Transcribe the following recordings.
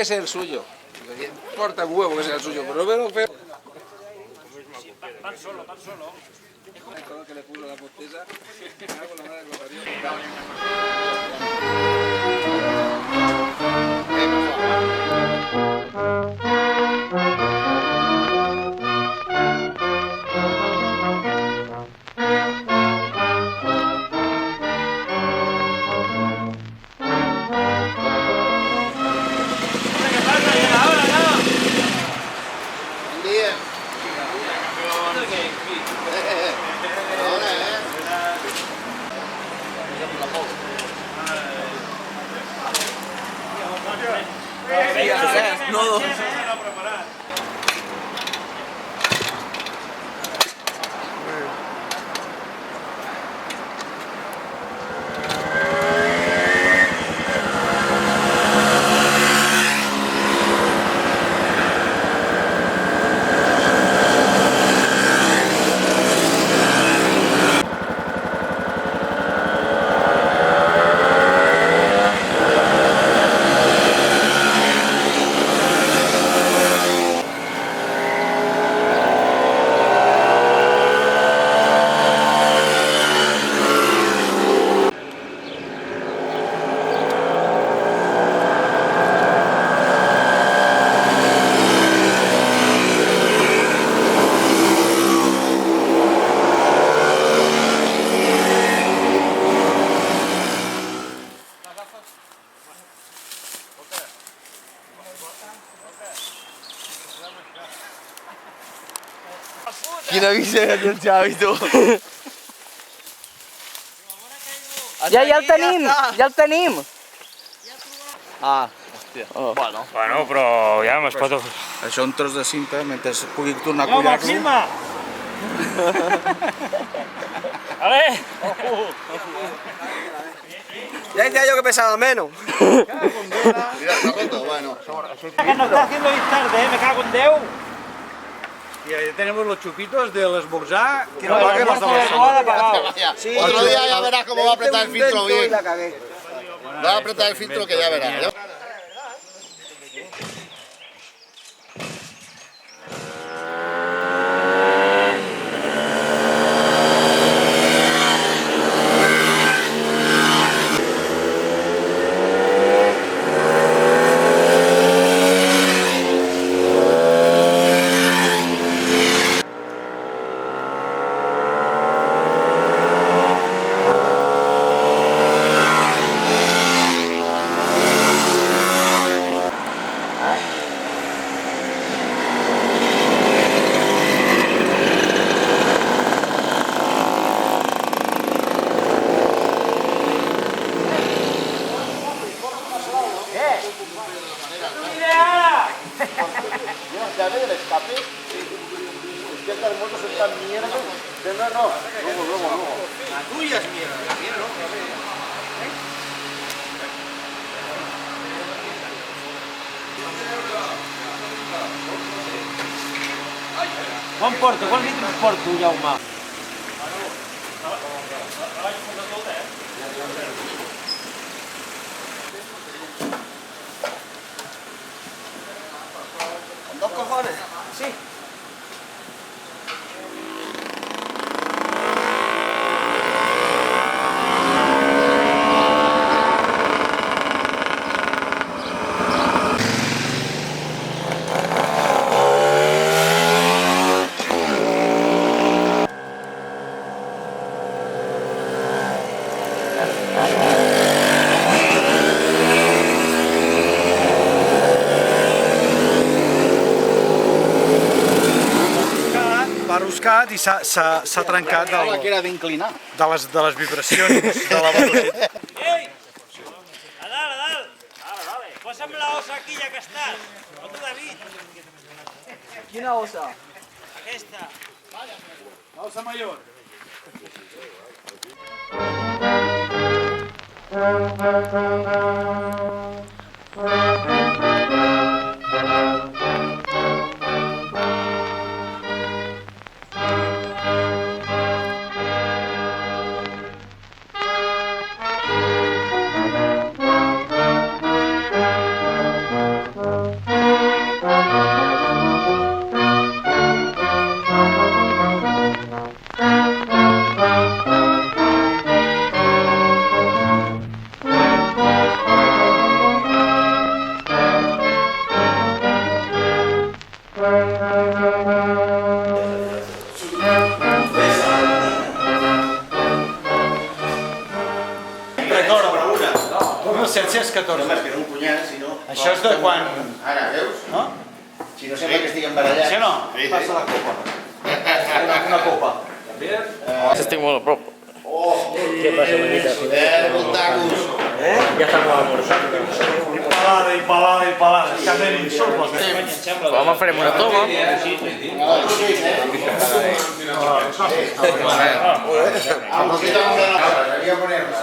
que sea el suyo. Importa un huevo que sea el suyo, pero no me lo feo. Tan solo, tan solo. Todo que le puso la posteza. Con la madre que lo parió. No. Quina visió del Xavi, tu. Ja el tenim, ja el tenim. Ah, hòstia. Bueno, però ja es pot... Això un tros de cinta, mentre pugui tornar a collar-lo. Filma! Vale. Ya decía yo que pesaba menos. Mira, no conto, bueno. Que nos está haciendo ir tarde, me cago en Déu. Y ahí tenemos los chupitos del esmorzar. Que No, el almuerzo no ha pagado. Sí, otro día ya verás cómo va a apretar el filtro bien. Va a apretar el filtro que ya verás. ¿Llave del escape? Es que estas motos son tan mierda. No. Luego. La tuya es mierda, la mía no. Quant litres porto, Jaume? ¿Con 2 cojones? Sí. Va roscat i s'ha trencat Que era d'inclinar. de les vibracions de la velocitat. Ei! A dalt! Vale. Posa'm la osa aquí ja que estàs. No tu, David. Quina osa? Aquesta. La osa mayor. Recordo. 1714. Només que era un punyal, si no... Això és de quan... Ara, veus? No? Si no sembla que estiguem barallats. Sí o no? Passa la copa. Una copa. Estic molt a prop. Què passa, manita? Voltacos. Ja estem almorzant. I palada. És que ben insult. Home, farem una toma. Aprofita una de la cara, debería ponerla.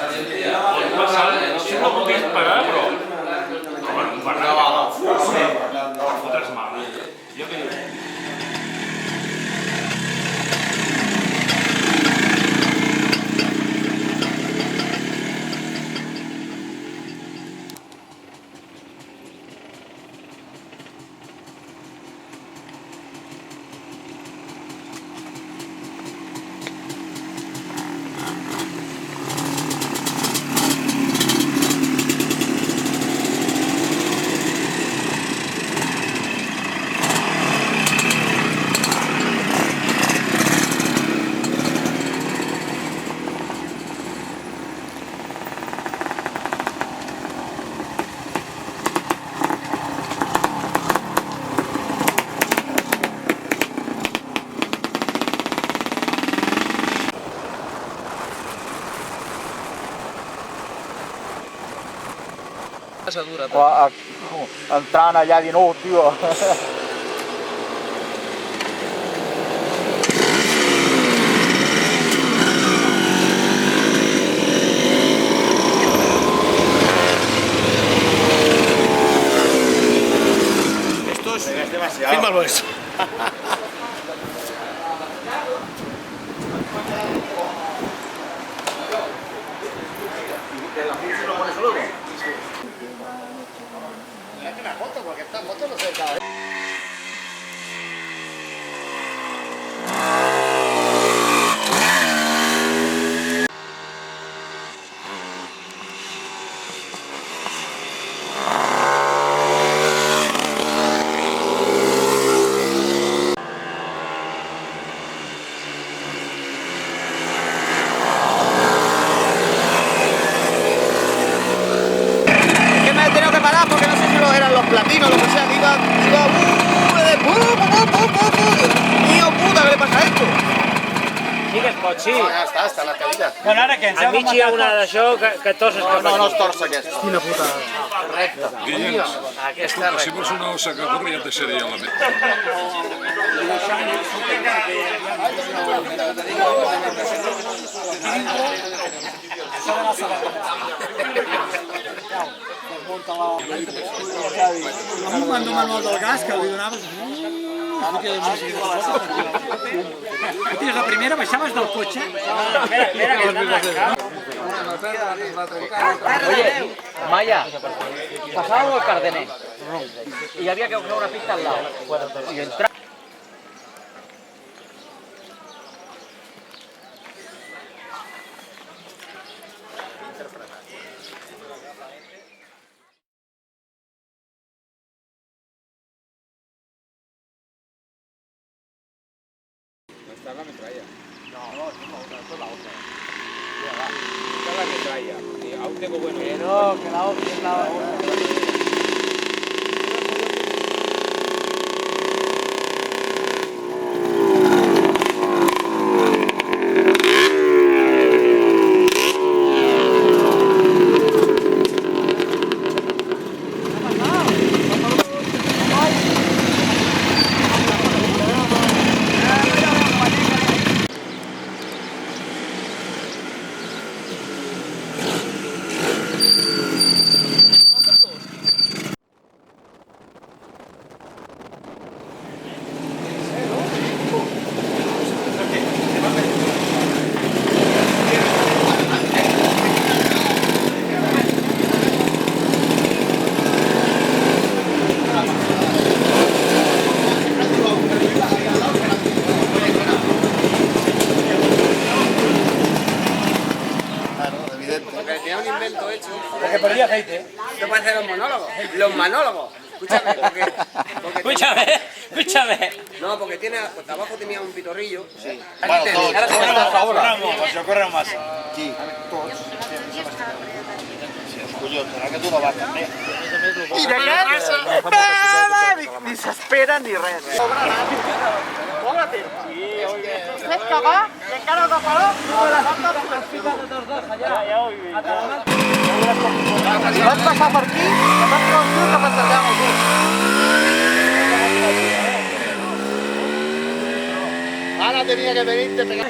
Entrant allà dient, oh, tio. Fírmalo eso. Una foto, porque esta moto no se cae. Platino, lo que sea, que iba tío puta, ¿qué le pasa a esto? Sí que es pot, sí. No, ja està la cadira. Bueno, ara què? Ens Al hem mig hi ha una d'això que torces cap No, no aquí. es torça aquesta. Quina puta. Recta. Aquesta si fos una ossa que corre ja et deixaria la meva. Amb un mando manual del gas que li donaves... Tens la primera, baixaves del cotxe... Mira, que està arrencat. Oye, Maya, pasábamos el Cardener y había que coger una pista al lado. Y entrar. Está la metralla. No, esta es la otra. Esta es la metralla. Y aún tengo bueno. Que la otra es la otra. aceite. Esto parece los monólogos. Los manólogos. Escúchame, Escúchame. no, porque tiene, pues abajo tenía un pitorrillo. Sí. Bueno, tots. Pues jo corre massa. Qui? Tots. Collons, serà que tu no vas també. I d'aquests, ni s'espera ni res. Fes cagar i encara no farà, no la falta de les fiques de tots dos allà. Ja ho he vist. Vas passar per aquí, que vas trobar un tio que m'encercava el cul. Ara tenia que venir-te pegar.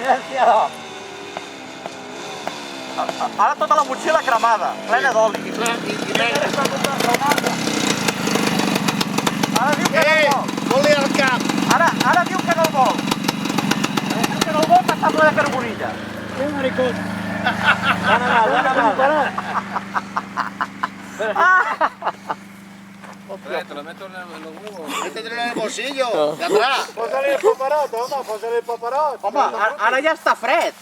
Ara tota la motxilla cremada, plena d'oli. Ara diu que no el vol. Fot-li al cap. Ara diu que no el vol. Diu que no el vol, que està ple de carbonilla. Un maricón. Van mal. Te lo meto en los huevos. Métetelo en el bolsillo, de atrás. Posa-li el paperot, home, posa-li el paperot. Home, ara ja està fred.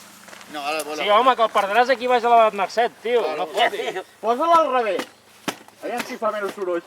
No, ara vola. Sí, home, que el perdràs aquí baix de la Mercè, tio. No fotis. Posa-la al revés. Aviam si fa menys soroll.